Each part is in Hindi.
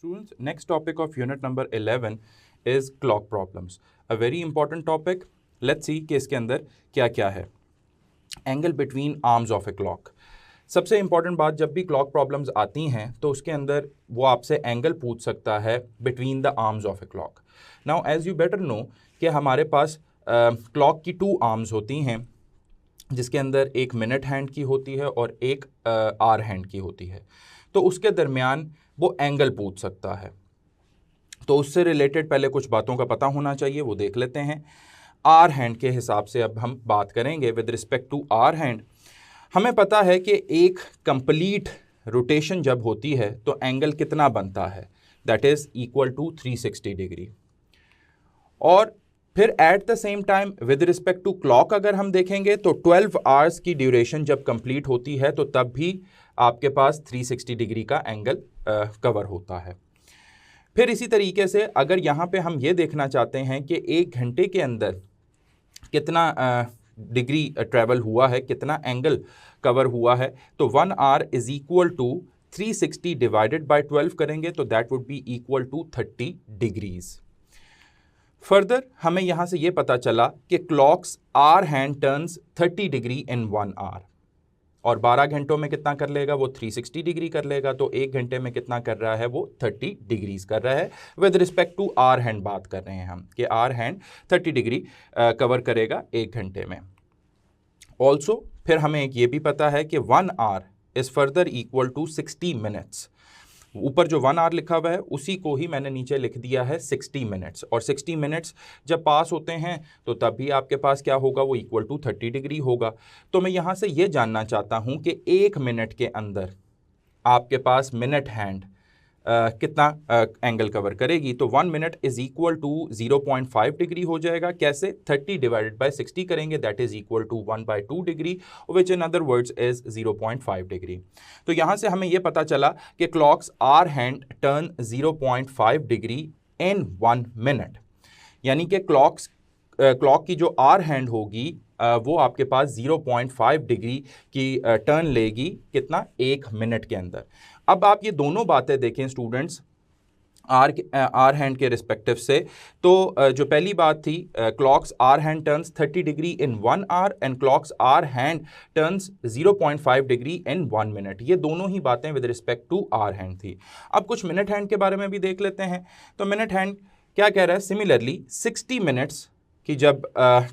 Students, next topic of unit number 11 is clock problems. A very important topic. Let's see कि इसके अंदर क्या क्या है. Angle between arms of a clock. सबसे इंपॉर्टेंट बात, जब भी क्लॉक प्रॉब्लम्स आती हैं तो उसके अंदर वो आपसे एंगल पूछ सकता है between the arms of a clock. Now as you better know कि हमारे पास क्लॉक की 2 आर्म्स होती हैं, जिसके अंदर एक मिनट हैंड की होती है और एक आर हैंड की होती है. तो उसके दरमियान वो एंगल पूछ सकता है. तो उससे रिलेटेड पहले कुछ बातों का पता होना चाहिए, वो देख लेते हैं. आर हैंड के हिसाब से अब हम बात करेंगे. With respect to hour hand हमें पता है कि एक कंप्लीट रोटेशन जब होती है तो एंगल कितना बनता है, that is equal to 360 degree. और फिर at the same time with respect to clock अगर हम देखेंगे तो 12 आवर्स की ड्यूरेशन जब कंप्लीट होती है तो तब भी आपके पास 360 डिग्री का एंगल कवर होता है. फिर इसी तरीके से अगर यहाँ पे हम ये देखना चाहते हैं कि 1 घंटे के अंदर कितना डिग्री ट्रैवल हुआ है, कितना एंगल कवर हुआ है, तो 1 hour is equal to 360 divided by 12 करेंगे तो that would be equal to 30 degrees. Further हमें यहाँ से ये पता चला कि clock's hour hand turns 30 degree in 1 hour, और 12 घंटों में कितना कर लेगा, वो 360 डिग्री कर लेगा. तो 1 घंटे में कितना कर रहा है, वो 30 डिग्रीज कर रहा है. With respect to hour hand बात कर रहे हैं हम कि आर हैंड 30 डिग्री कवर करेगा 1 घंटे में. ऑल्सो फिर हमें एक ये भी पता है कि 1 hour is further equal to 60 minutes. ऊपर जो 1 आवर लिखा हुआ है उसी को ही मैंने नीचे लिख दिया है 60 मिनट्स. और 60 मिनट्स जब पास होते हैं तो तब भी आपके पास क्या होगा, वो इक्वल टू 30 डिग्री होगा. तो मैं यहाँ से ये जानना चाहता हूँ कि 1 मिनट के अंदर आपके पास मिनट हैंड कितना एंगल कवर करेगी. तो 1 minute is equal to 0.5 degree हो जाएगा. कैसे, 30 डिवाइडेड बाय 60 करेंगे, that is equal to 1/2 degree, which in other words is 0.5 degree. तो यहाँ से हमें यह पता चला कि clock's hour hand turn 0.5 degree in 1 minute. यानी कि क्लॉक की जो आर हैंड होगी वो आपके पास 0.5 डिग्री की टर्न लेगी, कितना, 1 मिनट के अंदर. अब आप ये दोनों बातें देखें स्टूडेंट्स आर हैंड के रिस्पेक्टिव से. तो जो पहली बात थी, clock's hour hand turns 30 degree in 1 hour and clock's hour hand turns 0.5 degree in 1 minute. ये दोनों ही बातें with respect to hour hand थी. अब कुछ मिनट हैंड के बारे में भी देख लेते हैं. तो मिनट हैंड क्या कह रहा है, सिमिलरली 60 मिनट्स कि जब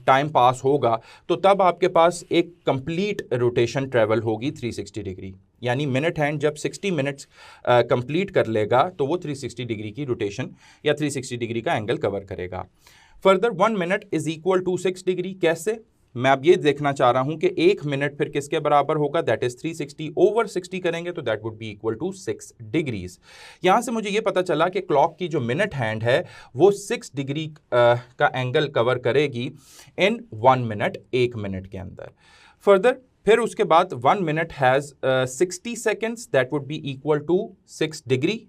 टाइम पास होगा तो तब आपके पास एक कंप्लीट रोटेशन ट्रेवल होगी 360 डिग्री. यानी मिनट हैंड जब 60 मिनट्स कंप्लीट कर लेगा तो वो 360 डिग्री की रोटेशन या 360 डिग्री का एंगल कवर करेगा. Further 1 minute is equal to 6 degree. कैसे, मैं अब ये देखना चाह रहा हूं कि 1 मिनट फिर किसके बराबर होगा, दैट इज 360 ओवर 60 करेंगे तो that would be equal to 6 degrees. यहां से मुझे ये पता चला कि क्लॉक की जो मिनट हैंड है वो 6 डिग्री का एंगल कवर करेगी इन 1 मिनट, 1 मिनट के अंदर. फर्दर फिर उसके बाद 1 minute has 60 seconds, that would be equal to 6 degree.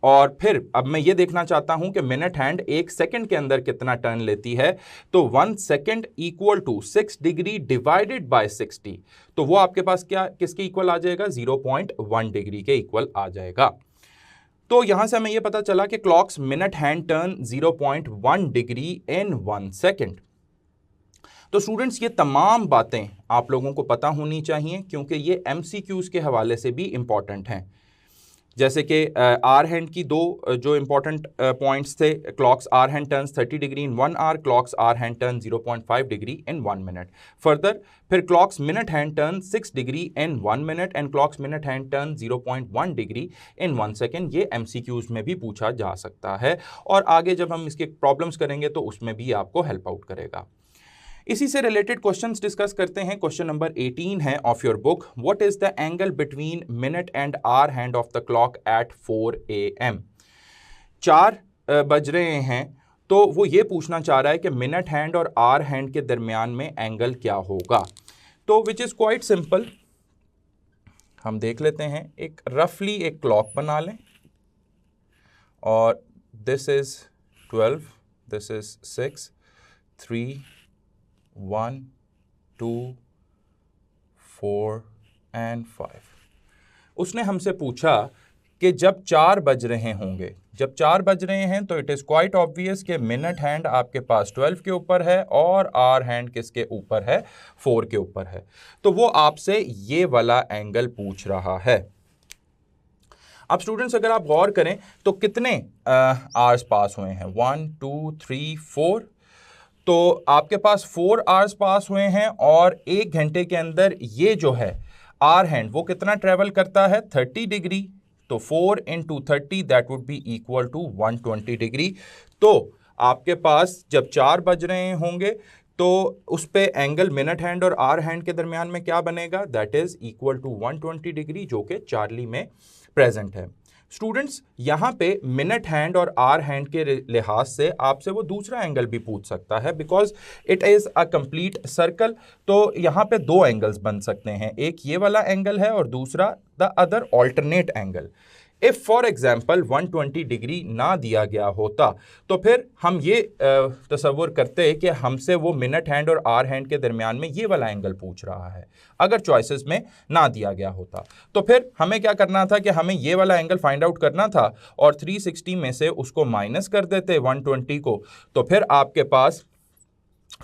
और फिर अब मैं ये देखना चाहता हूं कि मिनट हैंड 1 सेकंड के अंदर कितना टर्न लेती है. तो 1 second equal to 6 degree divided by 60. तो वो आपके पास क्या, किसके इक्वल आ जाएगा, 0.1 डिग्री के इक्वल आ जाएगा. तो यहां से हमें यह पता चला कि clocks minute hand turn 0.1 degree in 1 second. तो स्टूडेंट्स ये तमाम बातें आप लोगों को पता होनी चाहिए क्योंकि ये MCQs के हवाले से भी इंपॉर्टेंट हैं. जैसे कि आर हैंड की 2 जो इंपॉर्टेंट पॉइंट्स थे, clock's hour hand turns 30 degree in 1 hour, clock's hour hand turn 0.5 degree in 1 minute. Further फिर clock's minute hand turn 6 degree in 1 minute and clock's minute hand turn 0.1 degree in 1 second. ये MCQs में भी पूछा जा सकता है और आगे जब हम इसके प्रॉब्लम्स करेंगे तो उसमें भी आपको हेल्प आउट करेगा. इसी से रिलेटेड क्वेश्चंस डिस्कस करते हैं. क्वेश्चन नंबर 18 है of your book, what is the angle between minute and hour hand of the clock at 4 AM. 4 बज रहे हैं तो वो ये पूछना चाह रहा है कि मिनट हैंड और आवर हैंड के दरमियान में एंगल क्या होगा. तो विच इज क्वाइट सिंपल, हम देख लेते हैं. एक रफली एक क्लॉक बना लें और this is 12, this is 6, 3, 1, 2, 4 and 5. उसने हमसे पूछा कि जब 4 बज रहे होंगे, जब 4 बज रहे हैं तो इट इज़ क्वाइट ऑब्वियस कि मिनट हैंड आपके पास 12 के ऊपर है और आर हैंड किसके ऊपर है, 4 के ऊपर है। तो वो आपसे ये वाला एंगल पूछ रहा है। अब स्टूडेंट्स अगर आप गौर करें तो कितने आवर्स पास हुए हैं, 1 2 3 4, तो आपके पास 4 आवर्स पास हुए हैं और 1 घंटे के अंदर ये जो है आर हैंड वो कितना ट्रेवल करता है, 30 डिग्री। तो 4 × 30 that would be equal to 120 degree. तो आपके पास जब 4 बज रहे होंगे तो उस पे एंगल मिनट हैंड और आर हैंड के दरमियान में क्या बनेगा, that is equal to 120 degree, जो कि चार्ली में प्रेजेंट है। स्टूडेंट्स यहाँ पे मिनट हैंड और आर हैंड के लिहाज से आपसे वो दूसरा एंगल भी पूछ सकता है, because it is a complete circle. तो यहाँ पे 2 एंगल्स बन सकते हैं, एक ये वाला एंगल है और दूसरा the other alternate angle. If for example 120 degree ना दिया गया होता तो फिर हम ये तसव्वुर करते कि हमसे वो मिनट हैंड और आर हैंड के दरमियान में ये वाला एंगल पूछ रहा है। अगर चॉइसेस में ना दिया गया होता तो फिर हमें क्या करना था कि हमें ये वाला एंगल फाइंड आउट करना था और 360 में से उसको माइनस कर देते 120 को, तो फिर आपके पास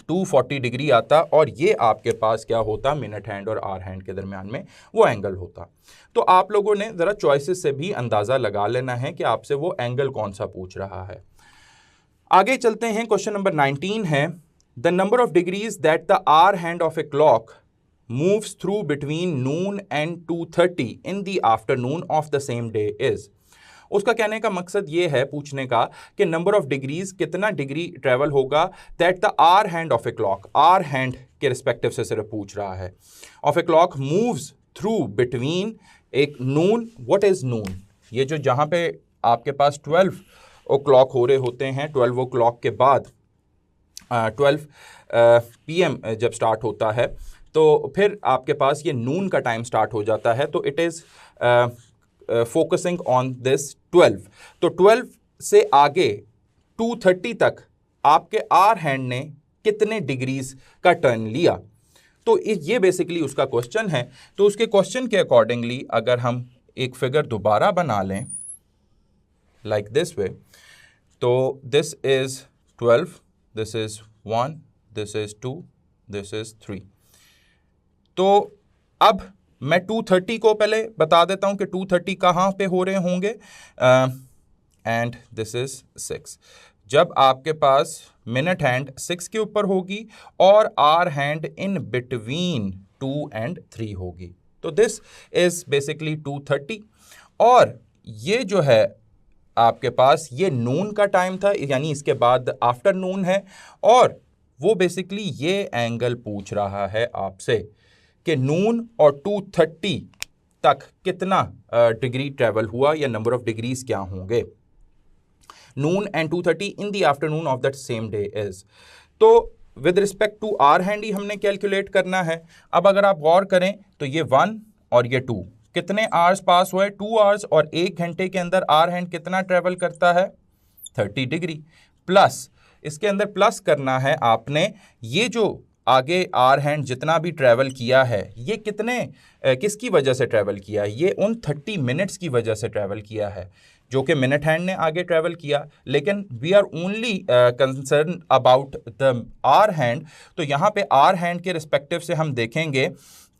240 डिग्री आता और ये आपके पास क्या होता, मिनट हैंड और आर हैंड के दरमियान में वो एंगल होता। तो आप लोगों ने ज़रा चॉइसेस से भी अंदाज़ा लगा लेना है कि आपसे वो एंगल कौन सा पूछ रहा है। आगे चलते हैं, क्वेश्चन नंबर 19 है, the number of degrees that the hour hand of a clock moves through between noon and 2:30 in the afternoon of the same day is. उसका कहने का मकसद ये है पूछने का कि नंबर ऑफ डिग्रीज, कितना डिग्री ट्रेवल होगा that the hour hand of a clock, hour hand के रिस्पेक्टिव से सिर्फ पूछ रहा है, of a clock moves through between एक नून, व्हाट इज नून, ये जो जहाँ पे आपके पास 12 ओ क्लॉक हो रहे होते हैं, 12 ओ क्लॉक के बाद 12 PM जब स्टार्ट होता है तो फिर आपके पास ये नून का टाइम स्टार्ट हो जाता है। तो it is focusing on this 12। तो 12 से आगे 2:30 तक आपके आर हैंड ने कितने डिग्रीज का टर्न लिया, तो ये बेसिकली उसका क्वेश्चन है। तो उसके क्वेश्चन के अकॉर्डिंगली अगर हम एक फिगर दोबारा बना लें लाइक दिस वे, तो this is 12, this is 1, this is 2, this is 3। तो अब मैं 2:30 को पहले बता देता हूं कि 2:30 कहाँ पे हो रहे होंगे, एंड दिस इज 6। जब आपके पास मिनट हैंड 6 के ऊपर होगी और hour hand in between 2 and 3 होगी, तो दिस इज बेसिकली 2:30। और ये जो है आपके पास ये नून का टाइम था, यानी इसके बाद आफ्टरनून है, और वो बेसिकली ये एंगल पूछ रहा है आपसे कि नून और 2:30 तक कितना डिग्री ट्रेवल हुआ या नंबर ऑफ डिग्रीज क्या होंगे, noon and 2:30 in the afternoon of that same day is. तो with respect to hour hand ही हमने कैलकुलेट करना है। अब अगर आप गौर करें तो ये 1 और ये 2 कितने आवर्स पास हुए, 2 आवर्स, और 1 घंटे के अंदर आर हैंड कितना ट्रेवल करता है, 30 डिग्री। प्लस इसके अंदर प्लस करना है आपने, ये जो आगे आर हैंड जितना भी ट्रैवल किया है ये कितने किसकी वजह से ट्रैवल किया है, ये उन 30 मिनट्स की वजह से ट्रैवल किया है जो कि मिनट हैंड ने आगे ट्रैवल किया। लेकिन we are only concern about the hour hand. तो यहाँ पे आर हैंड के रिस्पेक्टिव से हम देखेंगे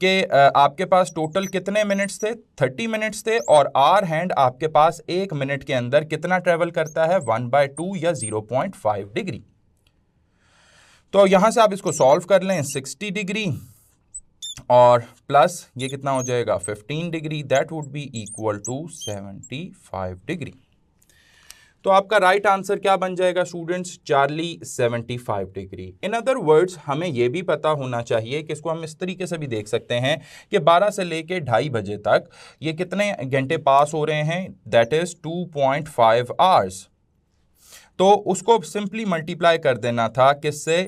कि आपके पास टोटल कितने मिनट्स थे, 30 मिनट्स थे, और आर हैंड आपके पास 1 मिनट के अंदर कितना ट्रैवल करता है, 1/2 या 0.5 डिग्री। तो यहाँ से आप इसको सॉल्व कर लें, 60 डिग्री और प्लस ये कितना हो जाएगा, 15 degree, that would be equal to 75 degree. तो आपका राइट आंसर क्या बन जाएगा students, Charlie 75 degree. In other words हमें यह भी पता होना चाहिए कि इसको हम इस तरीके से भी देख सकते हैं कि 12 से लेके 2:30 बजे तक ये कितने घंटे पास हो रहे हैं, दैट इज 2.5 आवर्स। तो उसको सिंपली मल्टीप्लाई कर देना था किससे,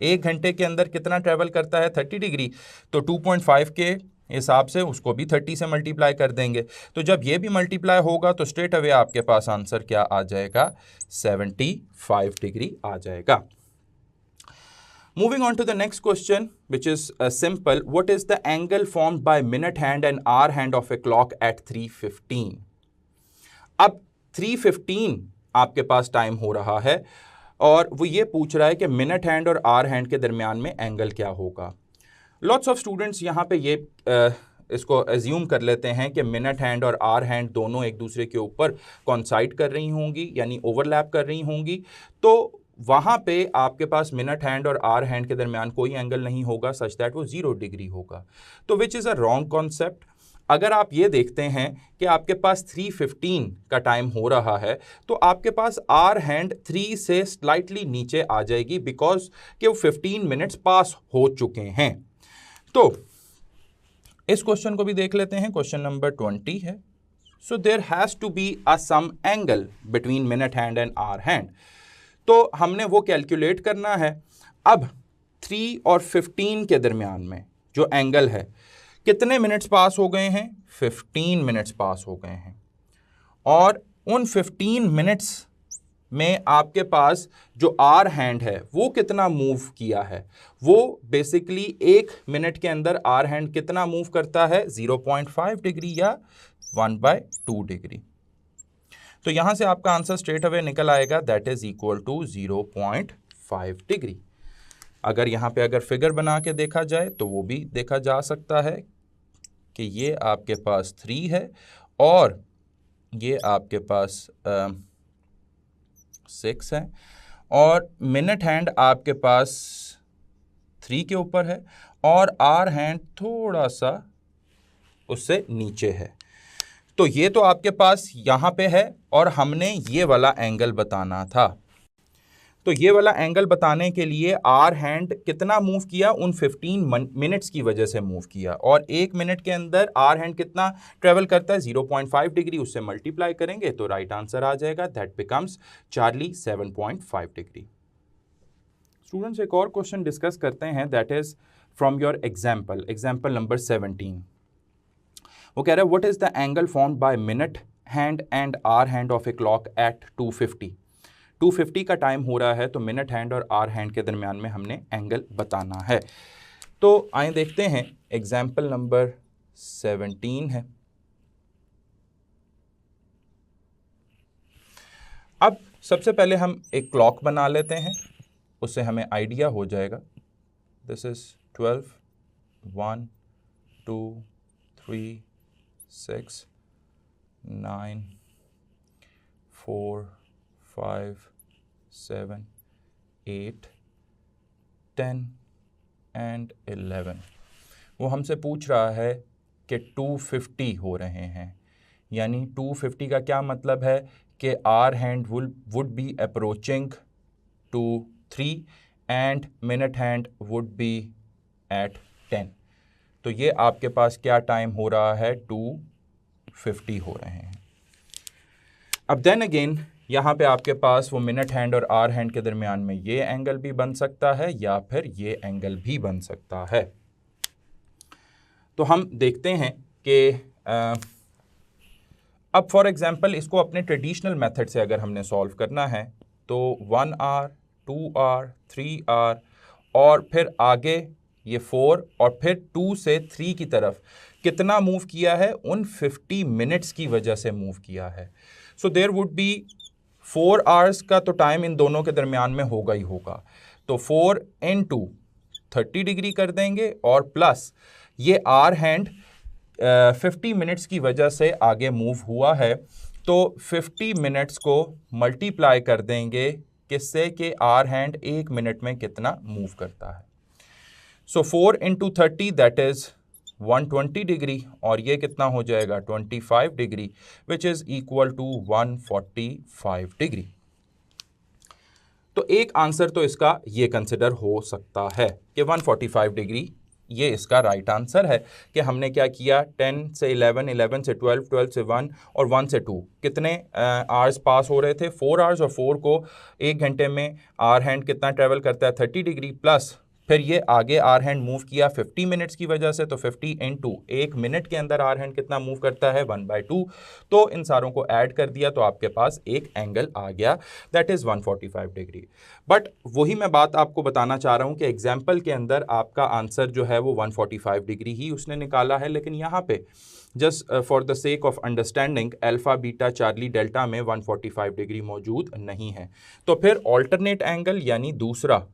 1 घंटे के अंदर कितना ट्रैवल करता है, 30 डिग्री, तो 2.5 के हिसाब से उसको भी 30 से मल्टीप्लाई कर देंगे। तो जब ये भी मल्टीप्लाई होगा तो स्ट्रेट अवे आपके पास आंसर क्या आ जाएगा, 75 डिग्री आ जाएगा। Moving on to the next question, which is simple. What is the angle formed by minute hand and hour hand of a clock at 3:15? अब 3:15 आपके पास टाइम हो रहा है और वो ये पूछ रहा है कि मिनट हैंड और आवर हैंड के दरमियान में एंगल क्या होगा। लॉट्स ऑफ स्टूडेंट्स यहाँ पे ये इसको एज्यूम कर लेते हैं कि मिनट हैंड और आवर हैंड दोनों एक दूसरे के ऊपर कॉन्साइड कर रही होंगी, यानी ओवरलैप कर रही होंगी, तो वहाँ पे आपके पास मिनट हैंड और आवर हैंड के दरमियान कोई एंगल नहीं होगा सच दैट वो 0 डिग्री होगा। तो which is a wrong concept. अगर आप ये देखते हैं कि आपके पास 3:15 का टाइम हो रहा है तो आपके पास आवर हैंड 3 से स्लाइटली नीचे आ जाएगी बिकॉज कि वो 15 मिनट्स पास हो चुके हैं। तो इस क्वेश्चन को भी देख लेते हैं, क्वेश्चन नंबर 20 है। So there has to be a some angle between minute hand and hour hand. तो हमने वो कैलकुलेट करना है। अब 3 और 15 के दरमियान में जो एंगल है, कितने मिनट्स पास हो गए हैं? 15 मिनट्स पास हो गए हैं। और उन 15 मिनट्स में आपके पास जो आवर हैंड है वो कितना मूव किया है? वो बेसिकली 1 मिनट के अंदर आवर हैंड कितना मूव करता है? 0.5 डिग्री या 1/2 डिग्री। तो यहां से आपका आंसर स्ट्रेट अवे निकल आएगा, that is equal to 0.5 degree. अगर यहाँ पे अगर फिगर बना के देखा जाए तो वो भी देखा जा सकता है कि ये आपके पास 3 है और ये आपके पास 6 है और मिनट हैंड आपके पास 3 के ऊपर है और आवर हैंड थोड़ा सा उससे नीचे है। तो ये तो आपके पास यहाँ पे है और हमने ये वाला एंगल बताना था। तो ये वाला एंगल बताने के लिए आवर हैंड कितना मूव किया? उन 15 मिनट्स की वजह से मूव किया और 1 मिनट के अंदर आवर हैंड कितना ट्रेवल करता है? 0.5 डिग्री। उससे मल्टीप्लाई करेंगे तो राइट आंसर आ जाएगा, that becomes Charlie 7.5 degree. Students एक और क्वेश्चन डिस्कस करते हैं, that is from your example number 17। वो कह रहा है what is the angle formed by minute hand and hour hand of a clock at 250 का टाइम हो रहा है, तो मिनट हैंड और आवर हैंड के दरमियान में हमने एंगल बताना है। तो आइए देखते हैं, एग्जाम्पल नंबर 17 है। अब सबसे पहले हम एक क्लॉक बना लेते हैं, उससे हमें आइडिया हो जाएगा। This is 12, 1, 2, 3, 6, 9, 4, 5, 7, 8, 10 and 11। वो हमसे पूछ रहा है कि 250 हो रहे हैं, यानी 250 का क्या मतलब है कि hour hand would be approaching to 3 and minute hand would be at 10। तो ये आपके पास क्या टाइम हो रहा है? 250 हो रहे हैं। अब देन अगेन यहाँ पे आपके पास वो मिनट हैंड और आवर हैंड के दरमियान में ये एंगल भी बन सकता है या फिर ये एंगल भी बन सकता है। तो हम देखते हैं कि अब फॉर एग्जांपल इसको अपने ट्रेडिशनल मेथड से अगर हमने सॉल्व करना है तो 1 आवर, 2 आवर, 3 आवर और फिर आगे ये 4 और फिर 2 से 3 की तरफ कितना मूव किया है? उन 50 मिनट्स की वजह से मूव किया है। So there would be 4 hours का तो टाइम इन दोनों के दरमियान में होगा ही होगा। तो 4 × 30 डिग्री कर देंगे और प्लस ये आवर हैंड 50 मिनट्स की वजह से आगे मूव हुआ है, तो 50 मिनट्स को मल्टीप्लाई कर देंगे किससे कि आवर हैंड 1 मिनट में कितना मूव करता है। सो 4 × 30 दैट इज 120 डिग्री और ये कितना हो जाएगा? 25 degree, which is equal to 145 degree. तो एक आंसर तो इसका ये कंसिडर हो सकता है कि 145 डिग्री ये इसका राइट आंसर है कि हमने क्या किया? 10 से 11, 11 से 12, 12 से 1 और 1 से 2 कितने आवर्स पास हो रहे थे? 4 आवर्स। और 4 को 1 घंटे में आवर हैंड कितना ट्रेवल करता है? 30 डिग्री प्लस फिर ये आगे आर हैंड मूव किया 50 मिनट्स की वजह से, तो 50 इंटू 1 मिनट के अंदर आर हैंड कितना मूव करता है 1/2। तो इन सारों को ऐड कर दिया तो आपके पास एक एंगल आ गया, दैट इज़ 145 डिग्री। बट वही मैं बात आपको बताना चाह रहा हूँ कि एग्जाम्पल के अंदर आपका आंसर जो है वो 145 डिग्री ही उसने निकाला है, लेकिन यहाँ पे just for the sake of understanding alpha beta Charlie delta में 145 डिग्री मौजूद नहीं है। तो फिर ऑल्टरनेट एंगल यानी दूसरा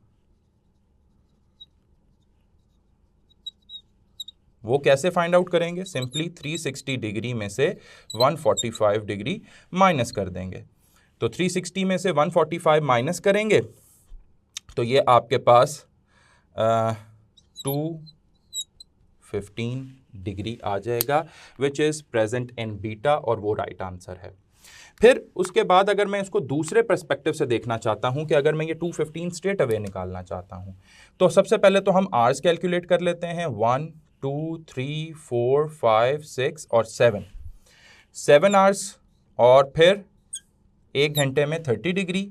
वो कैसे फाइंड आउट करेंगे? सिंपली 360 डिग्री में से 145 डिग्री माइनस कर देंगे। तो 360 में से 145 माइनस करेंगे तो ये आपके पास 215 डिग्री आ जाएगा, which is present in beta, और वो राइट आंसर है। फिर उसके बाद अगर मैं इसको दूसरे पर्सपेक्टिव से देखना चाहता हूं कि अगर मैं ये 215 स्ट्रेट अवे निकालना चाहता हूं, तो सबसे पहले तो हम आर्स कैलकुलेट कर लेते हैं। 1 2 3 4 5 6 और 7 आवर्स, और फिर 1 घंटे में 30 डिग्री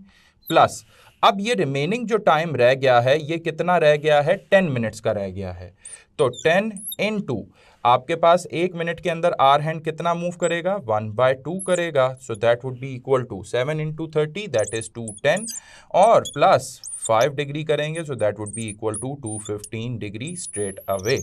प्लस अब ये रिमेनिंग जो टाइम रह गया है ये कितना रह गया है? 10 मिनट्स का रह गया है। तो 10 इंटू आपके पास 1 मिनट के अंदर आर हैंड कितना मूव करेगा? 1/2 करेगा। So that would be equal to 7 into 30 that is 210, और प्लस 5 डिग्री करेंगे so that would be equal to 215 degree straight away.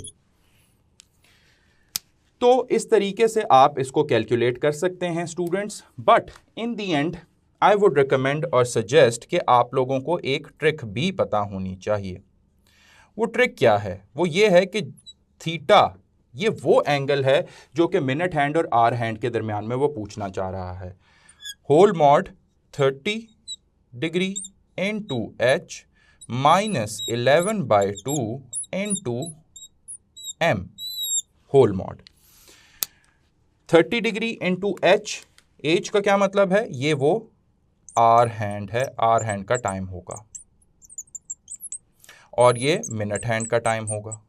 तो इस तरीके से आप इसको कैलकुलेट कर सकते हैं students, but in the and I would recommend और सजेस्ट कि आप लोगों को एक ट्रिक भी पता होनी चाहिए। वो ट्रिक क्या है? वो ये है कि थीटा ये वो एंगल है जो कि मिनट हैंड और आर हैंड के दरमियान में वो पूछना चाह रहा है। Whole mod 30 degree into H minus 11/2 into M whole mod. 30 degree into H का क्या मतलब है? ये वो आर हैंड है, आर हैंड का टाइम होगा, और ये मिनट हैंड का टाइम होगा।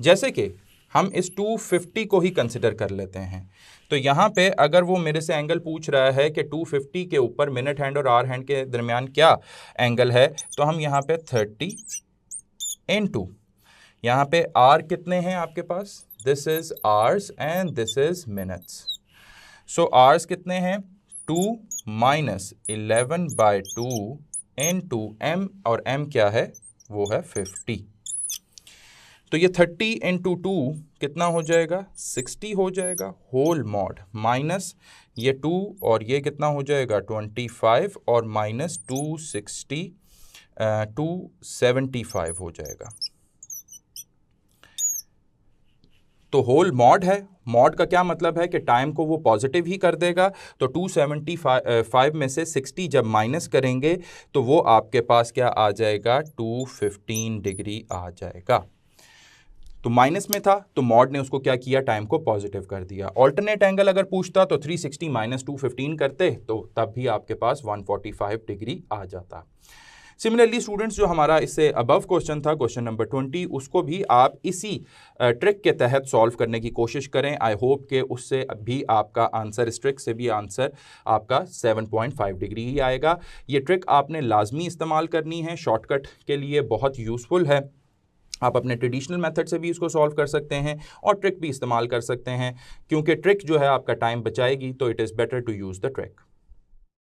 जैसे कि हम इस 250 को ही कंसिडर कर लेते हैं, तो यहां पे अगर वो मेरे से एंगल पूछ रहा है कि 250 के ऊपर मिनट हैंड और आर हैंड के दरमियान क्या एंगल है, तो हम यहां पे 30 इंटू यहां पे आर कितने हैं आपके पास? This is hours and this is minutes. So hours कितने हैं? 2 माइनस 11/2 इंटू एम, और एम क्या है? वो है 50। तो ये 30 इंटू 2 कितना हो जाएगा? 60 हो जाएगा होल मॉड, माइनस ये 2 और ये कितना हो जाएगा? 25 और माइनस 260 275 हो जाएगा। तो होल मॉड है, मॉड का क्या मतलब है कि टाइम को वो पॉजिटिव ही कर देगा। तो 275 में से 60 जब माइनस करेंगे तो वो आपके पास क्या आ जाएगा? 215 डिग्री आ जाएगा। तो माइनस में था तो मॉड ने उसको क्या किया? टाइम को पॉजिटिव कर दिया। ऑल्टरनेट एंगल अगर पूछता तो 360 माइनस 215 करते तो तब भी आपके पास 145 डिग्री आ जाता। सिमिलरली स्टूडेंट्स, जो हमारा इससे अबव क्वेश्चन था, क्वेश्चन नंबर 20, उसको भी आप इसी ट्रिक के तहत सॉल्व करने की कोशिश करें। आई होप कि उससे भी आपका आंसर, इस ट्रिक से भी आंसर आपका 7.5 डिग्री ही आएगा। ये ट्रिक आपने लाजमी इस्तेमाल करनी है, शॉर्टकट के लिए बहुत यूज़फुल है। आप अपने ट्रेडिशनल मेथड से भी इसको सॉल्व कर सकते हैं और ट्रिक भी इस्तेमाल कर सकते हैं, क्योंकि ट्रिक जो है आपका टाइम बचाएगी, तो it is better to use the trick.